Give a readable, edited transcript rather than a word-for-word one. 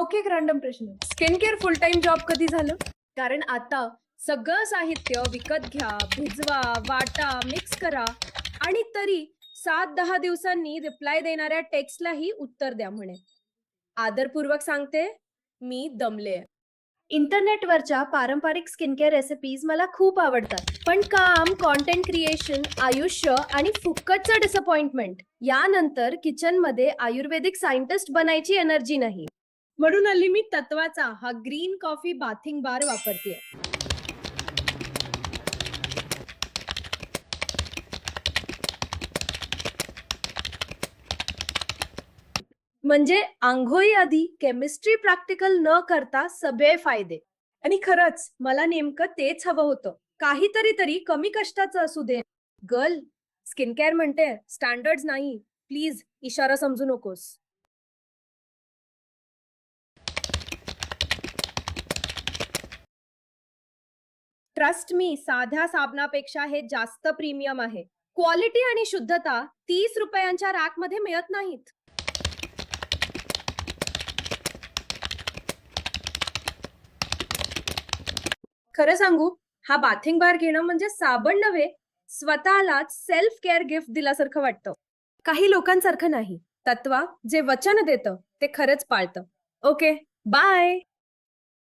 Okay, एक random प्रश्न. Skin care फुल time job कधी झालं? कारण आता सगळं साहित्य विकत घ्या, भिजवा, वाटा, मिक्स करा आणि तरी 7-10 दिवसांनी रिप्लाय देणाऱ्या टेक्स्टलाही उत्तर द्या म्हणे. आदरपूर्वक सांगते, मी दमले. इंटरनेटवरच्या पारंपरिक स्किन केअर रेसिपीज मला खूप आवडतात. पण काम, कंटेंट क्रिएशन, आयुष्य आणि फुकटचं डिसअपॉइंटमेंट यानंतर किचनमध्ये आयुर्वेदिक सायंटिस्ट बनायची एनर्जी नाही. म्हणून हल्ली मी तत्वाचा हा ग्रीन कॉफी बाथिंग बार वापरतेय. म्हणजे अंघोळी आधी केमिस्ट्री प्रॅक्टिकल न करता सगळे फायदे. आणि खरंच मला नेमकं तेच हवं होतं. काहीतरी तरी कमी कष्टाचं असू दे. गर्ल, स्किन केअर म्हणते, स्टँडर्ड्स नाही. प्लीज इशारा समजू नकोस. ट्रस्ट मी, साध्या साबणापेक्षा हे जास्त प्रीमियम आहे. क्वालिटी आणि शुद्धता 30 रुपयांच्या रॅकमध्ये मिळत नाहीत. खरं सांगू, हा बाथिंग बार घेणं म्हणजे साबण नव्हे, स्वतःलाच सेल्फ केअर गिफ्ट दिल्यासारखं वाटतं. काही लोकांसारखं नाही. तत्वा जे वचन देतं ते खरंच पाळतं. Okay, bye.